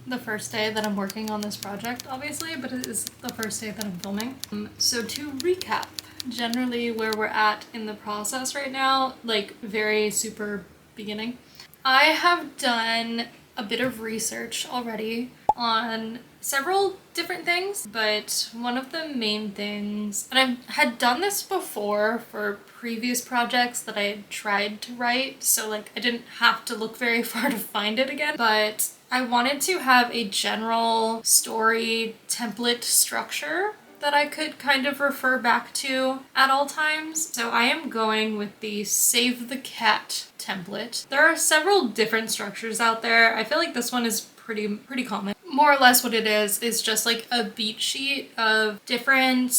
the first day that I'm working on this project, obviously, but it is the first day that I'm filming. So to recap, generally where we're at in the process right now, like very super beginning, I have done a bit of research already on several different things, but one of the main things, and I had done this before for previous projects that I had tried to write, so like I didn't have to look very far to find it again, but I wanted to have a general story template structure that I could kind of refer back to at all times. So I am going with the Save the Cat template. There are several different structures out there. I feel like this one is pretty common. More or less what it is just like a beat sheet of different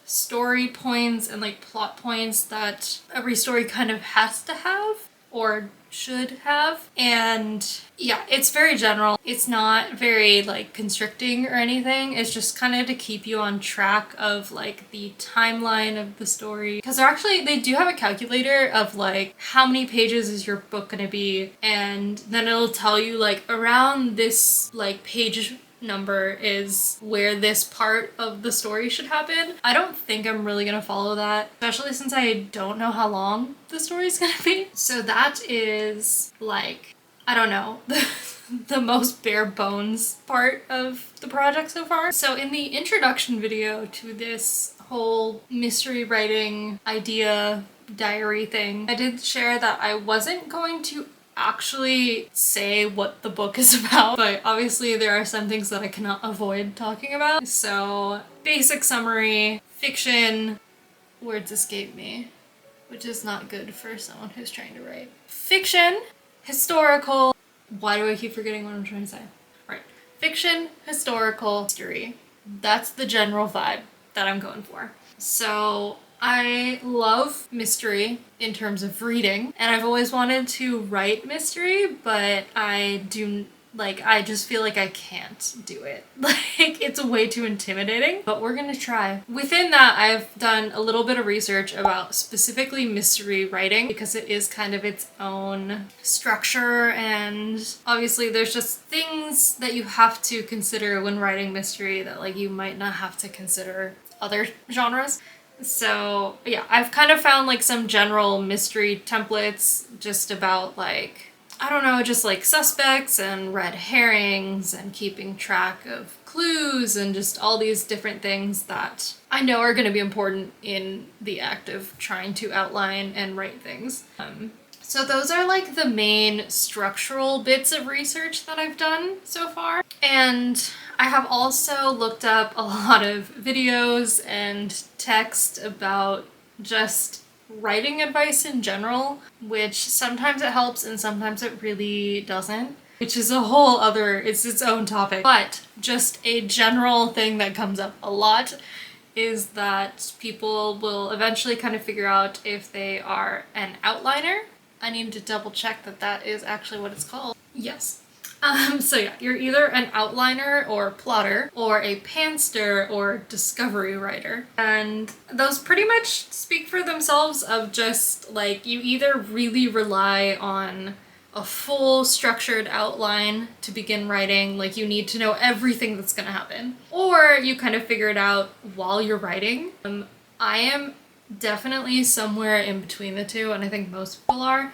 story points and like plot points that every story kind of has to have or should have. And yeah, it's very general. It's not very like constricting or anything. It's just kind of to keep you on track of like the timeline of the story, because they do have a calculator of like how many pages is your book gonna be, and then it'll tell you like around this like page number is where this part of the story should happen. I don't think I'm really gonna follow that, especially since I don't know how long the story's gonna be. So that is like, I don't know, the most bare bones part of the project so far. So in the introduction video to this whole mystery writing idea diary thing, I did share that I wasn't going to actually say what the book is about, but obviously there are some things that I cannot avoid talking about. So basic summary, fiction, words escape me, which is not good for someone who's trying to write. Fiction, historical, why do I keep forgetting what I'm trying to say? Right, fiction, historical, mystery. That's the general vibe that I'm going for. So I love mystery in terms of reading, and I've always wanted to write mystery, but I just feel like I can't do it. Like, it's way too intimidating, but we're gonna try. Within that, I've done a little bit of research about specifically mystery writing, because it is kind of its own structure, and obviously there's just things that you have to consider when writing mystery that like you might not have to consider other genres. So yeah, I've kind of found like some general mystery templates just about like, I don't know, just like suspects and red herrings and keeping track of clues and just all these different things that I know are going to be important in the act of trying to outline and write things. So those are like the main structural bits of research that I've done so far. And I have also looked up a lot of videos and text about just writing advice in general, which sometimes it helps and sometimes it really doesn't, which is a whole other, it's its own topic. But just a general thing that comes up a lot is that people will eventually kind of figure out if they are an outliner. I need to double check that that is actually what it's called. Yes. So yeah, you're either an outliner or plotter, or a pantser or discovery writer. And those pretty much speak for themselves of just like, you either really rely on a full structured outline to begin writing, like you need to know everything that's gonna happen, or you kind of figure it out while you're writing. I am definitely somewhere in between the two, and I think most people are.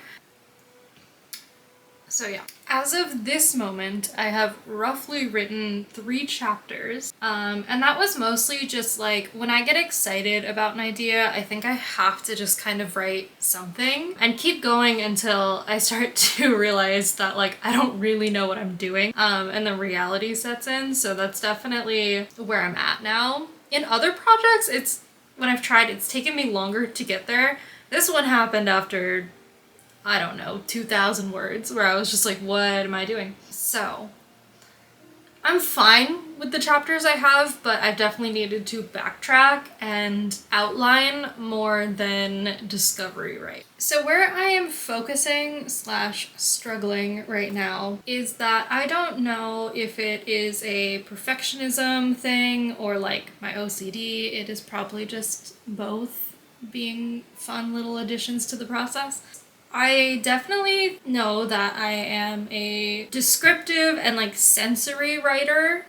So yeah, as of this moment, I have roughly written 3 chapters, and that was mostly just like, when I get excited about an idea, I think I have to just kind of write something and keep going until I start to realize that like I don't really know what I'm doing, and the reality sets in. So that's definitely where I'm at now. In other projects, when I've tried, it's taken me longer to get there. This one happened after, I don't know, 2,000 words, where I was just like, what am I doing? So I'm fine with the chapters I have, but I've definitely needed to backtrack and outline more than discovery write. So where I am focusing / struggling right now is that I don't know if it is a perfectionism thing or like my OCD. It is probably just both being fun little additions to the process. I definitely know that I am a descriptive and like sensory writer.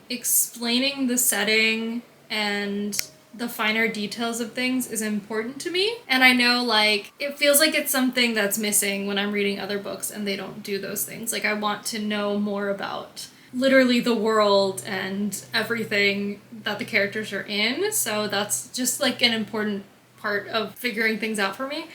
Explaining the setting and the finer details of things is important to me. And I know like it feels like it's something that's missing when I'm reading other books and they don't do those things. Like I want to know more about literally the world and everything that the characters are in. So that's just like an important part of figuring things out for me.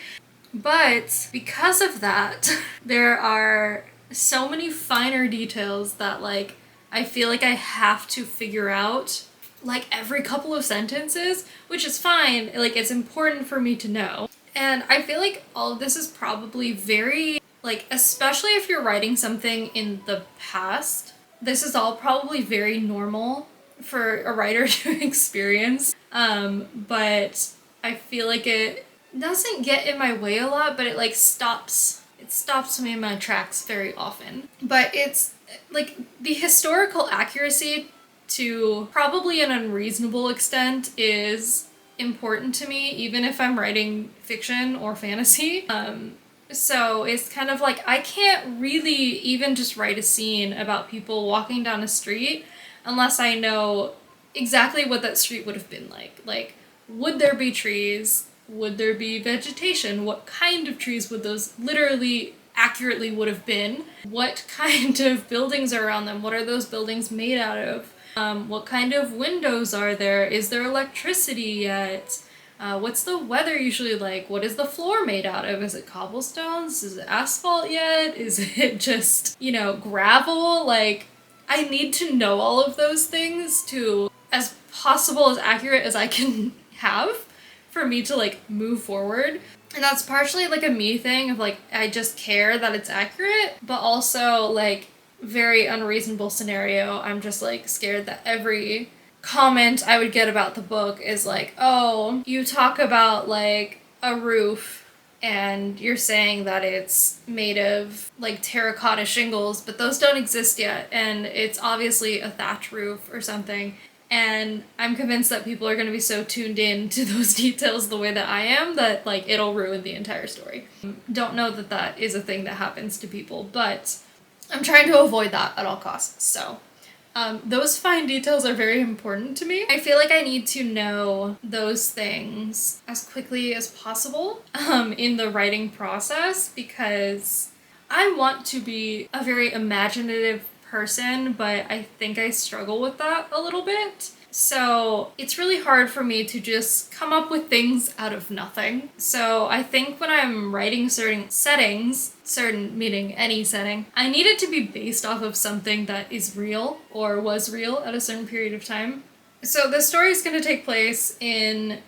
But because of that, there are so many finer details that like I feel like I have to figure out like every couple of sentences, which is fine. Like it's important for me to know. And I feel like all of this is probably very like, especially if you're writing something in the past, this is all probably very normal for a writer to experience. But I feel like it doesn't get in my way a lot, but it like stops me in my tracks very often. But it's like the historical accuracy to probably an unreasonable extent is important to me, even if I'm writing fiction or fantasy. So it's kind of like I can't really even just write a scene about people walking down a street unless I know exactly what that street would have been like. Like, would there be trees? Would there be vegetation? What kind of trees would those literally accurately would have been? What kind of buildings are around them? What are those buildings made out of? What kind of windows are there? Is there electricity yet? What's the weather usually like? What is the floor made out of? Is it cobblestones? Is it asphalt yet? Is it just, gravel? Like, I need to know all of those things to, as possible, as accurate as I can have for me to, like, move forward. And that's partially, like, a me thing of, like, I just care that it's accurate, but also, like, very unreasonable scenario. I'm just, like, scared that every comment I would get about the book is like, oh, you talk about like a roof and you're saying that it's made of like terracotta shingles, but those don't exist yet and it's obviously a thatch roof or something. And I'm convinced that people are going to be so tuned in to those details the way that I am that like it'll ruin the entire story. Don't know that that is a thing that happens to people, but I'm trying to avoid that at all costs. So those fine details are very important to me. I feel like I need to know those things as quickly as possible in the writing process because I want to be a very imaginative person, but I think I struggle with that a little bit. So it's really hard for me to just come up with things out of nothing. So I think when I'm writing certain settings, certain meaning any setting, I need it to be based off of something that is real or was real at a certain period of time. So the story is going to take place in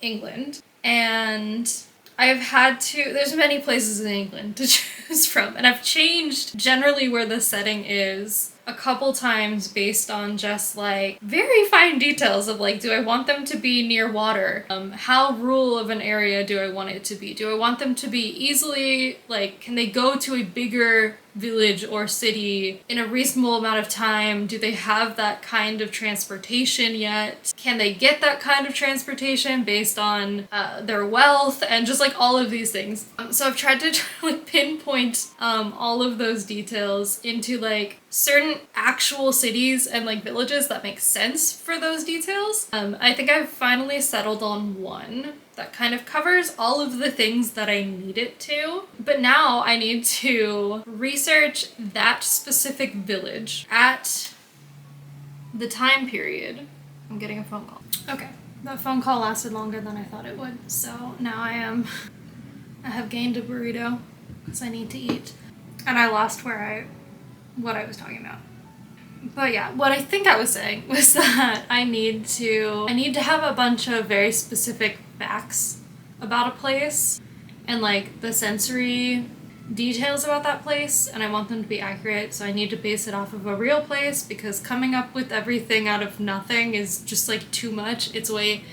England, and I've had to, there's many places in England to choose from, and I've changed generally where the setting is a couple times based on just like very fine details of like, do I want them to be near water? How rural of an area do I want it to be? Do I want them to be easily, like, can they go to a bigger village or city in a reasonable amount of time? Do they have that kind of transportation yet? Can they get that kind of transportation based on their wealth and just like all of these things? So I've tried to like pinpoint all of those details into like certain actual cities and like villages that make sense for those details. I think I've finally settled on one that kind of covers all of the things that I need it to. But now I need to research that specific village at the time period. I'm getting a phone call. Okay, that phone call lasted longer than I thought it would. So now I have gained a burrito because I need to eat. And I lost what I was talking about. But yeah, what I think I was saying was that I need to have a bunch of very specific facts about a place and like the sensory details about that place, and I want them to be accurate, so I need to base it off of a real place because coming up with everything out of nothing is just like too much. It's way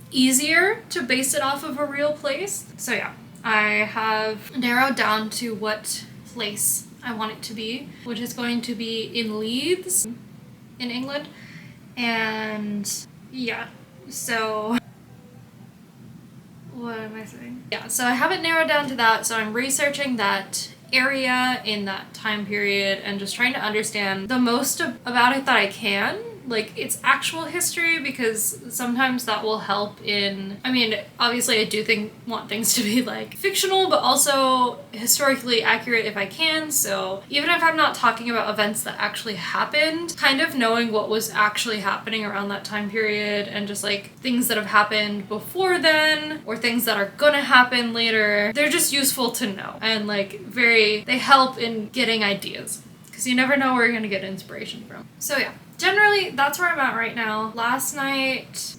easier to base it off of a real place. So yeah, I have narrowed down to what place I want it to be, which is going to be in Leeds, in England. And yeah, so What am I saying? Yeah, so I have it narrowed down to that, so I'm researching that area in that time period and just trying to understand the most about it that I can, like its actual history, because sometimes that will help in, I mean, obviously I do want things to be like fictional, but also historically accurate if I can, so even if I'm not talking about events that actually happened, kind of knowing what was actually happening around that time period and just like things that have happened before then or things that are gonna happen later, they're just useful to know, and like they help in getting ideas, because you never know where you're gonna get inspiration from. So yeah, generally that's where I'm at right now.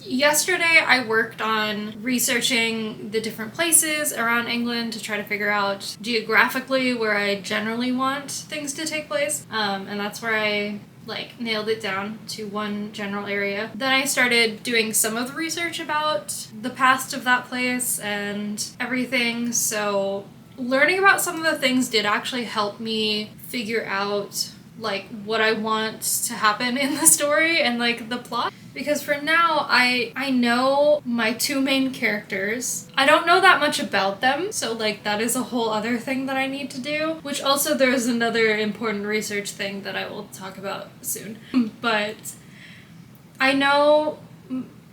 Yesterday I worked on researching the different places around England to try to figure out geographically where I generally want things to take place, and that's where I like nailed it down to one general area. Then I started doing some of the research about the past of that place and everything, so learning about some of the things did actually help me figure out like what I want to happen in the story and like the plot. Because for now, I know my two main characters. I don't know that much about them, so like that is a whole other thing that I need to do, which also there's another important research thing that I will talk about soon. But I know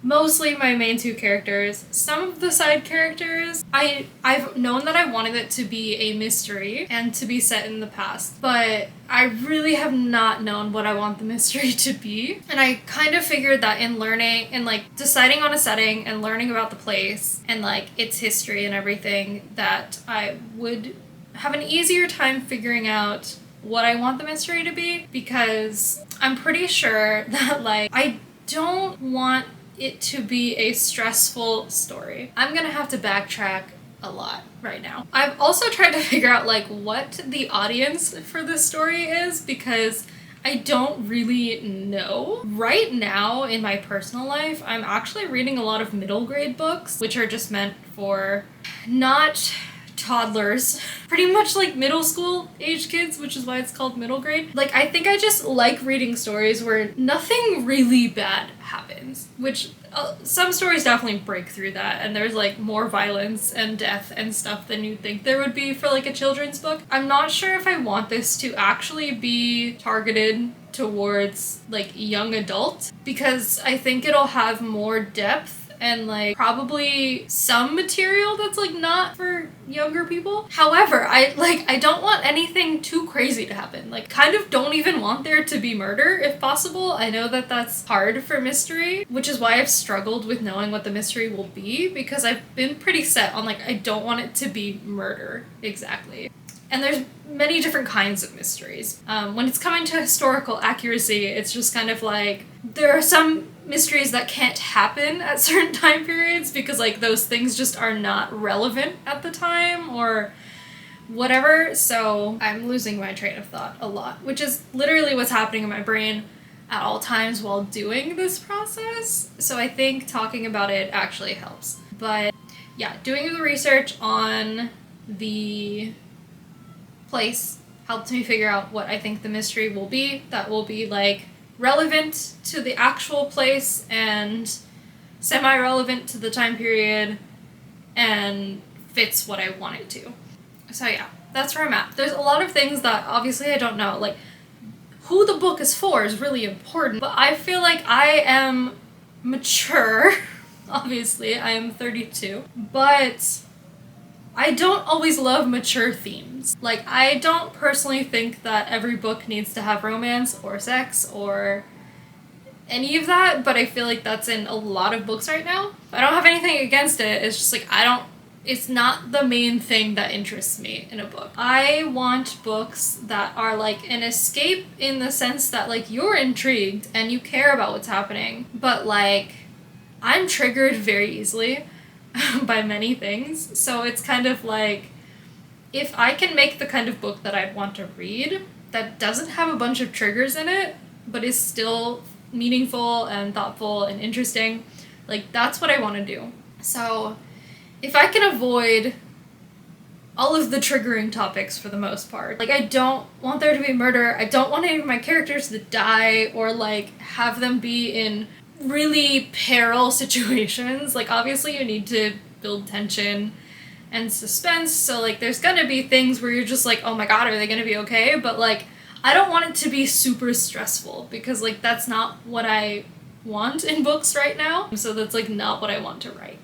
mostly my main two characters. Some of the side characters, I've known that I wanted it to be a mystery and to be set in the past, but I really have not known what I want the mystery to be. And I kind of figured that in learning and like deciding on a setting and learning about the place and like its history and everything, that I would have an easier time figuring out what I want the mystery to be, because I'm pretty sure that like I don't want it to be a stressful story. I'm gonna have to backtrack a lot right now. I've also tried to figure out like what the audience for this story is, because I don't really know. Right now in my personal life, I'm actually reading a lot of middle grade books, which are just meant for not toddlers, pretty much like middle school age kids, which is why it's called middle grade. Like, I think I just like reading stories where nothing really bad happens, which some stories definitely break through that, and there's like more violence and death and stuff than you'd think there would be for like a children's book. I'm not sure if I want this to actually be targeted towards like young adult, because I think it'll have more depth and like probably some material that's like not for younger people. However, I don't want anything too crazy to happen. Like, kind of don't even want there to be murder if possible. I know that that's hard for mystery, which is why I've struggled with knowing what the mystery will be, because I've been pretty set on like I don't want it to be murder exactly. And there's many different kinds of mysteries. When it's coming to historical accuracy, it's just kind of like there are some mysteries that can't happen at certain time periods because like those things just are not relevant at the time or whatever. So I'm losing my train of thought a lot, which is literally what's happening in my brain at all times while doing this process. So I think talking about it actually helps. But yeah, doing the research on the place helped me figure out what I think the mystery will be that will be like relevant to the actual place and semi-relevant to the time period and fits what I want it to. So yeah, that's where I'm at. There's a lot of things that obviously I don't know, like who the book is for is really important, but I feel like I am mature. Obviously, I am 32, but I don't always love mature themes. Like, I don't personally think that every book needs to have romance or sex or any of that, but I feel like that's in a lot of books right now. I don't have anything against it, it's just like it's not the main thing that interests me in a book. I want books that are like an escape in the sense that like you're intrigued and you care about what's happening, but like I'm triggered very easily by many things. So it's kind of like, if I can make the kind of book that I'd want to read that doesn't have a bunch of triggers in it, but is still meaningful and thoughtful and interesting, like that's what I want to do. So if I can avoid all of the triggering topics for the most part, like I don't want there to be murder, I don't want any of my characters to die or like have them be in really peril situations. Like obviously you need to build tension and suspense. So like there's gonna be things where you're just like, oh my god, are they gonna be okay? But like I don't want it to be super stressful, because like that's not what I want in books right now. So that's like not what I want to write.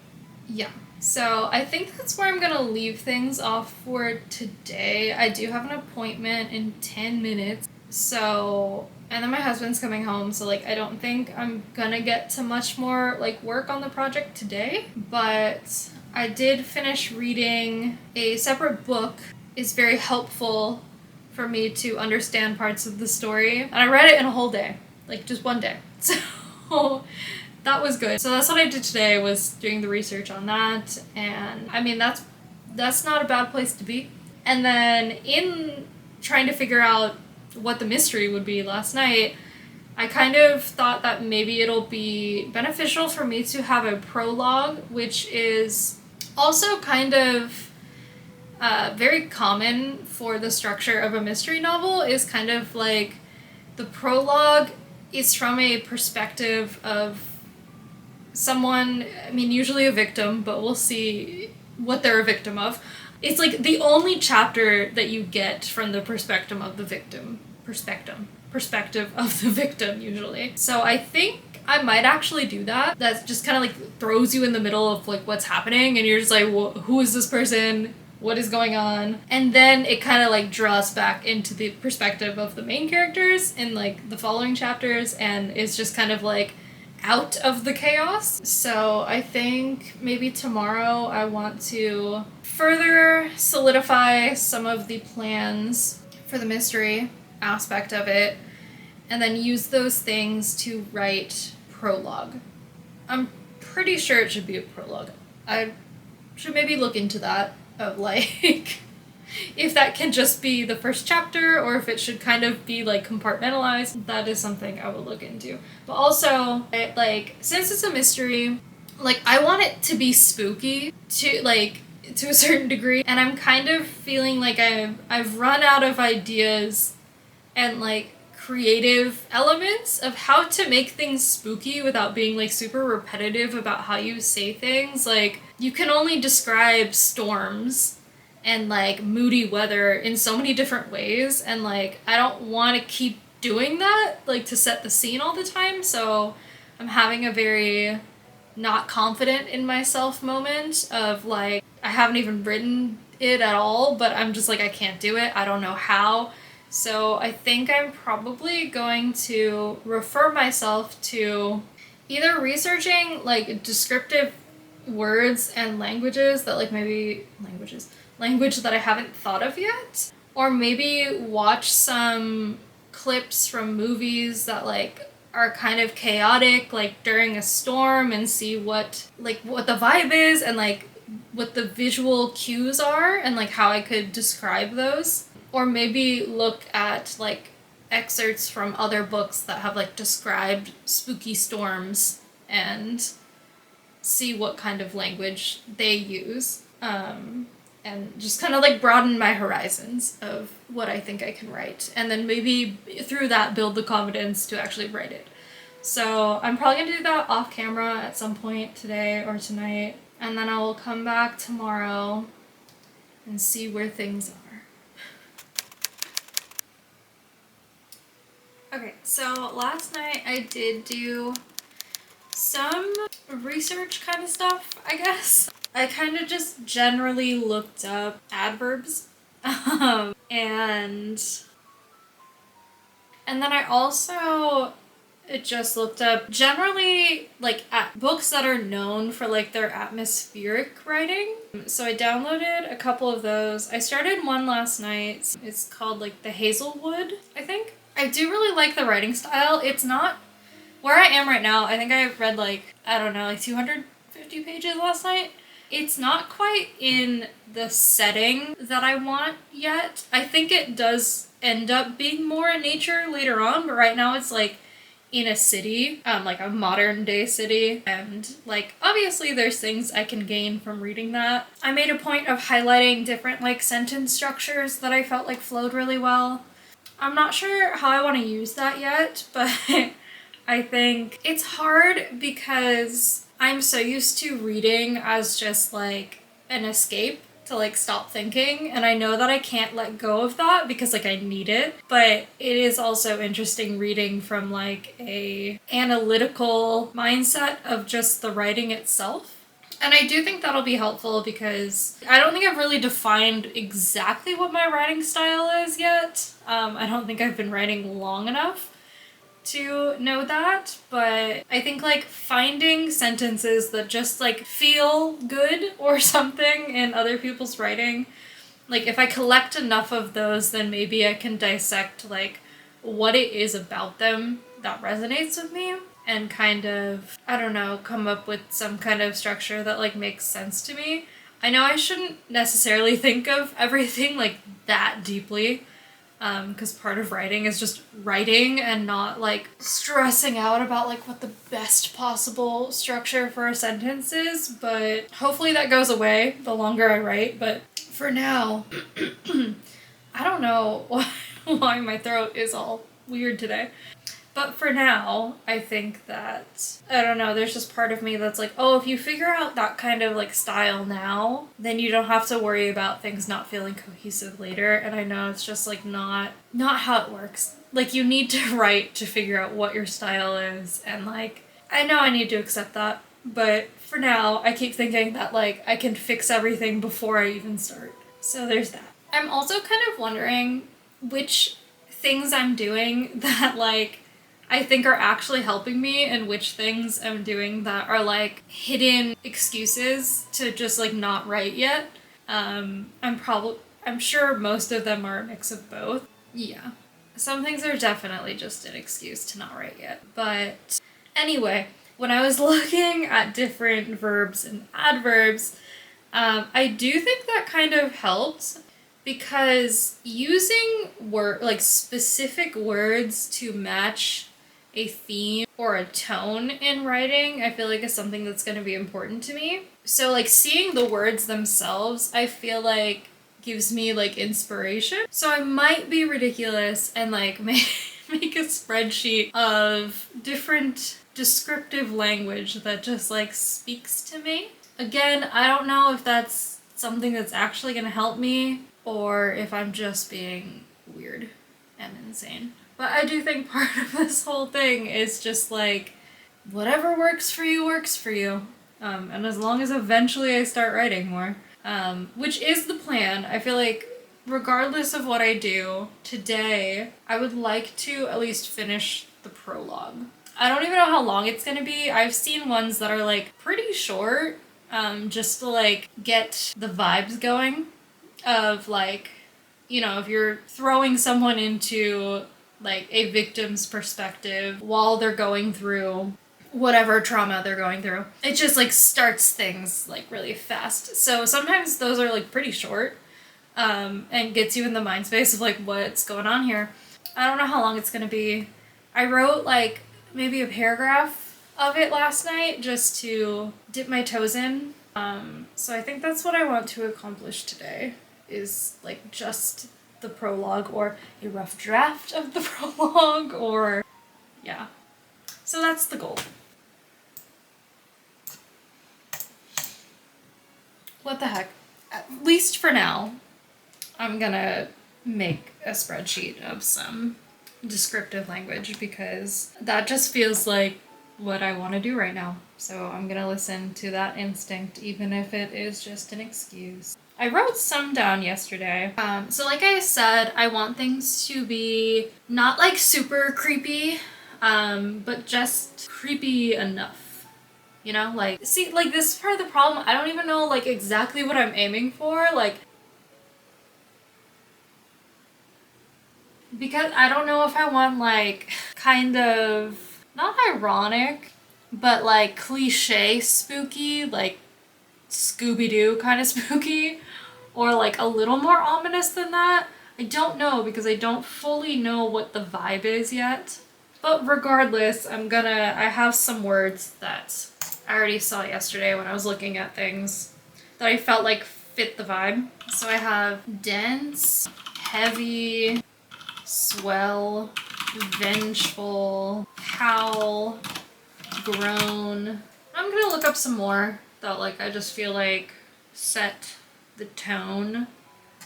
Yeah. So I think that's where I'm gonna leave things off for today. I do have an appointment in 10 minutes. So, and then my husband's coming home, so like I don't think I'm gonna get to much more like work on the project today. But I did finish reading a separate book. It's very helpful for me to understand parts of the story. And I read it in a whole day, like just one day. So that was good. So that's what I did today, was doing the research on that. And I mean, that's not a bad place to be. And then in trying to figure out what the mystery would be last night, I kind of thought that maybe it'll be beneficial for me to have a prologue, which is also kind of very common for the structure of a mystery novel, is kind of like the prologue is from a perspective of someone, I mean, usually a victim, but we'll see what they're a victim of. It's like the only chapter that you get from the perspective of the victim. Perspective of the victim, usually. So I think I might actually do that. That just kind of like throws you in the middle of like what's happening, and you're just like, well, who is this person? What is going on? And then it kind of like draws back into the perspective of the main characters in like the following chapters, and it's just kind of like out of the chaos. So I think maybe tomorrow I want to further solidify some of the plans for the mystery aspect of it, and then use those things to write prologue. I'm pretty sure it should be a prologue. I should maybe look into that, of like if that can just be the first chapter, or if it should kind of be like compartmentalized. That is something I will look into. But also, since it's a mystery, like I want it to be spooky to a certain degree, and I'm kind of feeling like I've run out of ideas and like creative elements of how to make things spooky without being like super repetitive about how you say things. Like you can only describe storms and like moody weather in so many different ways, and like I don't want to keep doing that like to set the scene all the time. So I'm having a very not confident in myself moment of like I haven't even written it at all, but I'm just like I can't do it, I don't know how. So I think I'm probably going to refer myself to either researching like descriptive words and languages that like maybe language that I haven't thought of yet, or maybe watch some clips from movies that like are kind of chaotic like during a storm, and see what the vibe is and like what the visual cues are and like how I could describe those. Or maybe look at like excerpts from other books that have like described spooky storms and see what kind of language they use, and just kind of like broaden my horizons of what I think I can write, and then maybe through that build the confidence to actually write it. So I'm probably gonna do that off camera at some point today or tonight, and then I will come back tomorrow and see where things are. Okay, so last night I did do some research kind of stuff, I guess. I kind of just generally looked up adverbs, and then I also just looked up generally like books that are known for like their atmospheric writing. So I downloaded a couple of those. I started one last night. It's called like The Hazelwood, I think. I do really like the writing style. It's not where I am right now. I think I read like, I don't know, like 250 pages last night. It's not quite in the setting that I want yet. I think it does end up being more in nature later on, but right now it's like in a city, like a modern day city, and like obviously there's things I can gain from reading that. I made a point of highlighting different like sentence structures that I felt like flowed really well. I'm not sure how I want to use that yet, but I think it's hard because I'm so used to reading as just like an escape to like stop thinking, and I know that I can't let go of that because like I need it, but it is also interesting reading from like a analytical mindset of just the writing itself. And I do think that'll be helpful because I don't think I've really defined exactly what my writing style is yet. I don't think I've been writing long enough to know that, but I think like finding sentences that just like feel good or something in other people's writing, like if I collect enough of those, then maybe I can dissect like what it is about them that resonates with me and kind of, I don't know, come up with some kind of structure that like makes sense to me. I know I shouldn't necessarily think of everything like that deeply, because part of writing is just writing and not like stressing out about like what the best possible structure for a sentence is, but hopefully that goes away the longer I write. But for now, I don't know why my throat is all weird today. But for now, I think that, I don't know, there's just part of me that's like, oh, if you figure out that kind of like style now, then you don't have to worry about things not feeling cohesive later. And I know it's just like not how it works. Like you need to write to figure out what your style is. And like, I know I need to accept that. But for now, I keep thinking that like I can fix everything before I even start. So there's that. I'm also kind of wondering which things I'm doing that like I think are actually helping me and which things I'm doing that are like hidden excuses to just like not write yet. I'm sure most of them are a mix of both. Yeah. Some things are definitely just an excuse to not write yet. But anyway, when I was looking at different verbs and adverbs, I do think that kind of helped because using specific words to match a theme or a tone in writing, I feel like is something that's going to be important to me. So like seeing the words themselves, I feel like gives me like inspiration. So I might be ridiculous and like make a spreadsheet of different descriptive language that just like speaks to me. Again, I don't know if that's something that's actually going to help me or if I'm just being weird and insane. But I do think part of this whole thing is just like, whatever works for you works for you. And as long as eventually I start writing more, which is the plan. I feel like regardless of what I do today, I would like to at least finish the prologue. I don't even know how long it's gonna be. I've seen ones that are like pretty short, just to like get the vibes going of like, you know, if you're throwing someone into like a victim's perspective while they're going through whatever trauma they're going through. It just like starts things like really fast. So sometimes those are like pretty short, and gets you in the mind space of like what's going on here. I don't know how long it's gonna be. I wrote like maybe a paragraph of it last night just to dip my toes in. So I think that's what I want to accomplish today, is like just the prologue or a rough draft of the prologue, or yeah. So that's the goal. What the heck? At least for now, I'm gonna make a spreadsheet of some descriptive language because that just feels like what I want to do right now. So I'm gonna listen to that instinct, even if it is just an excuse. I wrote some down yesterday. So like I said, I want things to be not like super creepy, but just creepy enough. You know, like, see, like this is part of the problem. I don't even know like exactly what I'm aiming for, like, because I don't know if I want like kind of not ironic, but like cliche spooky, like Scooby-Doo kind of spooky, or like a little more ominous than that. I don't know because I don't fully know what the vibe is yet. But regardless, I have some words that I already saw yesterday when I was looking at things that I felt like fit the vibe. So I have dense, heavy, swell, vengeful, howl, groan. I'm I'm gonna look up some more that like I just feel like set the tone.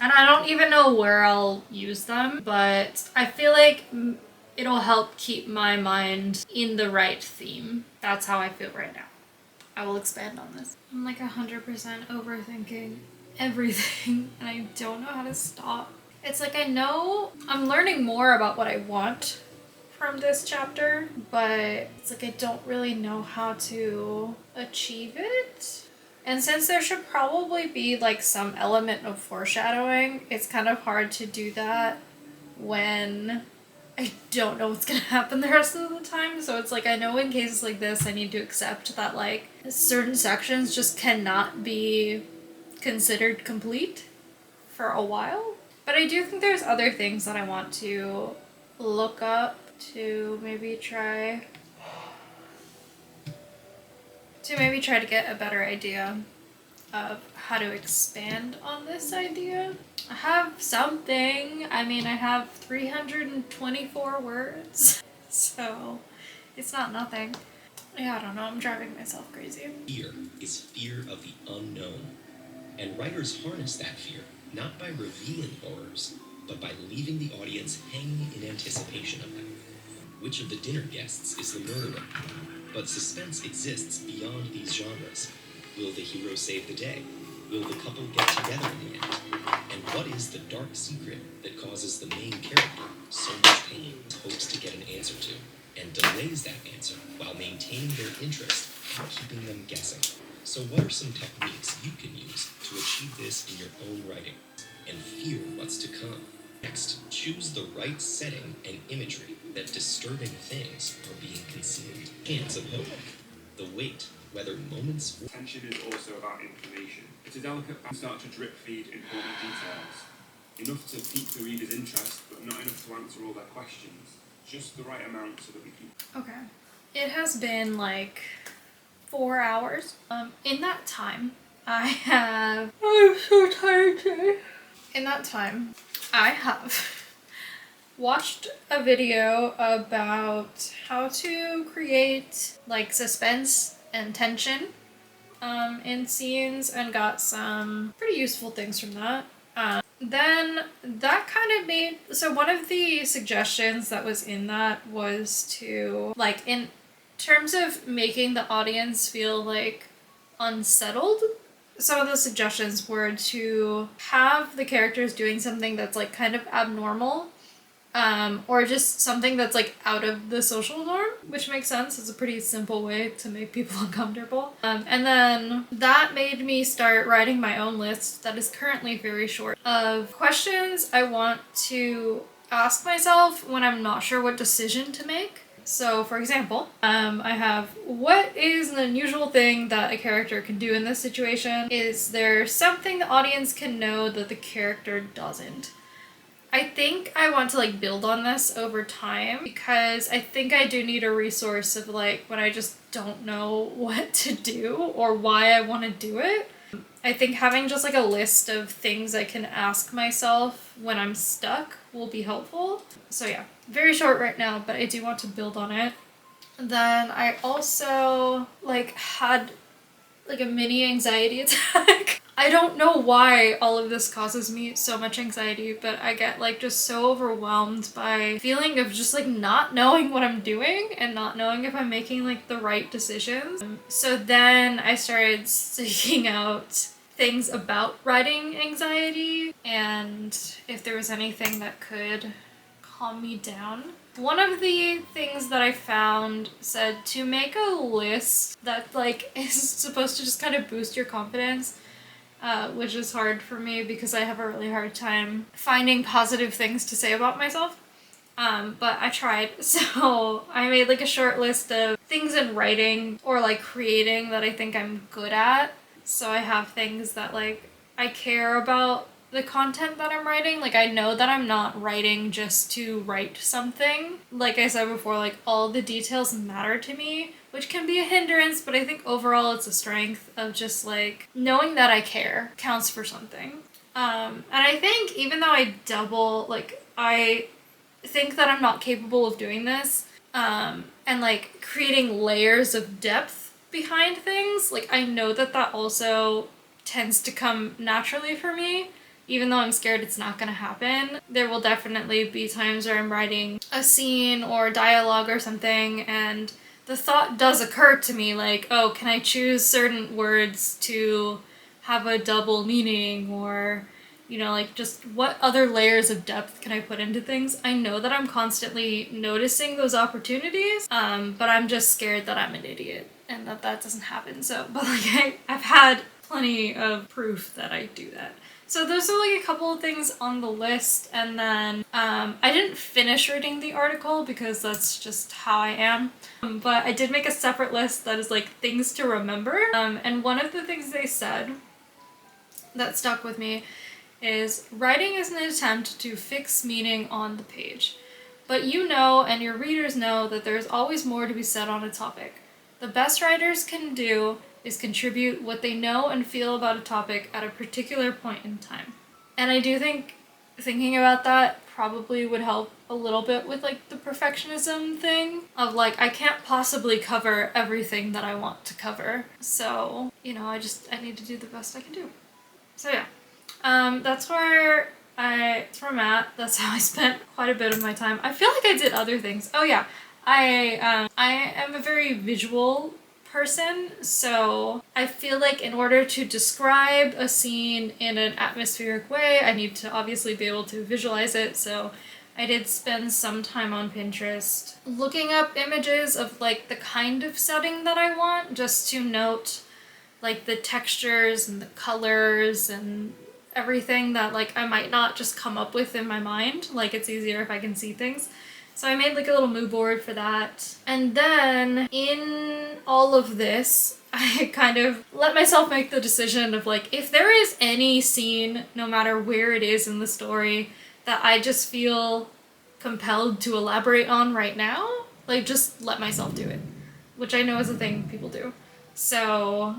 And I don't even know where I'll use them, but I feel like it'll help keep my mind in the right theme. That's how I feel right now. I will expand on this. I'm like 100% overthinking everything and I don't know how to stop. It's like I know I'm learning more about what I want from this chapter, but it's like I don't really know how to achieve it. And since there should probably be like some element of foreshadowing, it's kind of hard to do that when I don't know what's gonna happen the rest of the time. So it's like I know in cases like this I need to accept that like certain sections just cannot be considered complete for a while. But I do think there's other things that I want to look up to maybe try to get a better idea of how to expand on this idea. I have something. I mean, I have 324 words, so it's not nothing. Yeah, I don't know. I'm driving myself crazy. Fear is fear of the unknown, and writers harness that fear not by revealing horrors, but by leaving the audience hanging in anticipation of them. Which of the dinner guests is the murderer? But suspense exists beyond these genres. Will the hero save the day? Will the couple get together in the end? And what is the dark secret that causes the main character so much pain, hopes to get an answer to, and delays that answer while maintaining their interest and keeping them guessing? So what are some techniques you can use to achieve this in your own writing and fear what's to come? Next, choose the right setting and imagery that disturbing things are being concealed. Hands of hope. The weight, whether moments... Tension is also about information. It's a delicate balance. Start to drip feed important details. Enough to pique the reader's interest, but not enough to answer all their questions. Just the right amount so that we can... Okay. It has been like 4 hours. In that time, I'm so tired today. In that time, I have watched a video about how to create like suspense and tension in scenes and got some pretty useful things from that. Then that kind of made, so one of the suggestions that was in that was to like in terms of making the audience feel like unsettled. Some of the suggestions were to have the characters doing something that's like kind of abnormal, or just something that's like out of the social norm, which makes sense. It's a pretty simple way to make people uncomfortable. And then that made me start writing my own list that is currently very short of questions I want to ask myself when I'm not sure what decision to make. So, for example, I have, what is an unusual thing that a character can do in this situation? Is there something the audience can know that the character doesn't? I think I want to like build on this over time because I think I do need a resource of like when I just don't know what to do or why I want to do it. I think having just like a list of things I can ask myself when I'm stuck will be helpful. So yeah, very short right now, but I do want to build on it. Then I also like had like a mini anxiety attack. I don't know why all of this causes me so much anxiety, but I get like just so overwhelmed by feeling of just like not knowing what I'm doing and not knowing if I'm making like the right decisions. So then I started seeking out things about writing anxiety and if there was anything that could calm me down. One of the things that I found said to make a list that like is supposed to just kind of boost your confidence, which is hard for me because I have a really hard time finding positive things to say about myself. But I tried. So I made like a short list of things in writing or like creating that I think I'm good at. So I have things that like I care about the content that I'm writing. Like I know that I'm not writing just to write something. Like I said before, like all the details matter to me, which can be a hindrance, but I think overall it's a strength of just like knowing that I care counts for something. And I think even though I think that I'm not capable of doing this, and like creating layers of depth behind things. Like, I know that also tends to come naturally for me, even though I'm scared it's not gonna happen. There will definitely be times where I'm writing a scene or dialogue or something, and the thought does occur to me, like, oh, can I choose certain words to have a double meaning, or, you know, like, just what other layers of depth can I put into things? I know that I'm constantly noticing those opportunities, but I'm just scared that I'm an idiot and that doesn't happen. So, but like, I've had plenty of proof that I do that. So those are like a couple of things on the list, and then I didn't finish reading the article because that's just how I am, but I did make a separate list that is like things to remember, and one of the things they said that stuck with me is writing is an attempt to fix meaning on the page, but you know and your readers know that there's always more to be said on a topic. The best writers can do is contribute what they know and feel about a topic at a particular point in time. And I do think thinking about that probably would help a little bit with like the perfectionism thing of like, I can't possibly cover everything that I want to cover. So, you know, I need to do the best I can do. So yeah, that's where I'm at. That's how I spent quite a bit of my time. I feel like I did other things. Oh yeah, I am a very visual person, so I feel like in order to describe a scene in an atmospheric way, I need to obviously be able to visualize it, so I did spend some time on Pinterest looking up images of like the kind of setting that I want, just to note like the textures and the colors and everything that like I might not just come up with in my mind. Like, it's easier if I can see things. So I made like a little mood board for that. And then in all of this, I kind of let myself make the decision of like, if there is any scene, no matter where it is in the story, that I just feel compelled to elaborate on right now, like, just let myself do it. Which I know is a thing people do. So,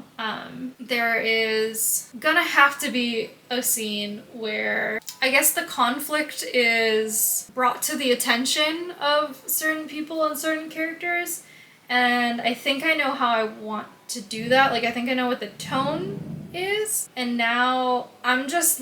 there is gonna have to be a scene where I guess the conflict is brought to the attention of certain people and certain characters, and I think I know how I want to do that. Like, I think I know what the tone is, and now I'm just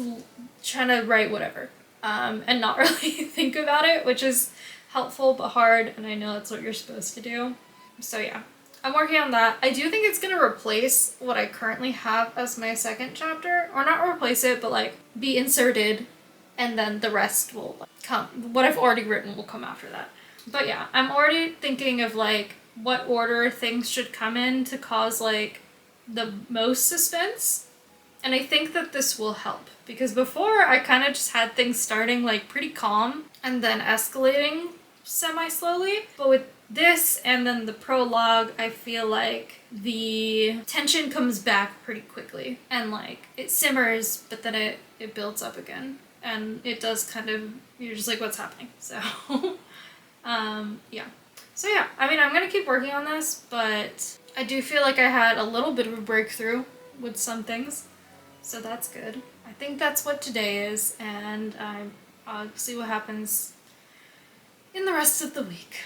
trying to write whatever, and not really think about it, which is helpful but hard, and I know that's what you're supposed to do. So yeah. I'm working on that. I do think it's gonna replace what I currently have as my second chapter. Or not replace it, but like be inserted, and then the rest will come. What I've already written will come after that. But yeah, I'm already thinking of like what order things should come in to cause like the most suspense. And I think that this will help. Because before I kind of just had things starting like pretty calm and then escalating semi-slowly. But with this and then the prologue, I feel like the tension comes back pretty quickly, and like it simmers, but then it builds up again, and it does kind of, you're just like, what's happening? So yeah. So yeah, I mean, I'm gonna keep working on this, but I do feel like I had a little bit of a breakthrough with some things, so that's good. I think that's what today is, and I'll see what happens in the rest of the week.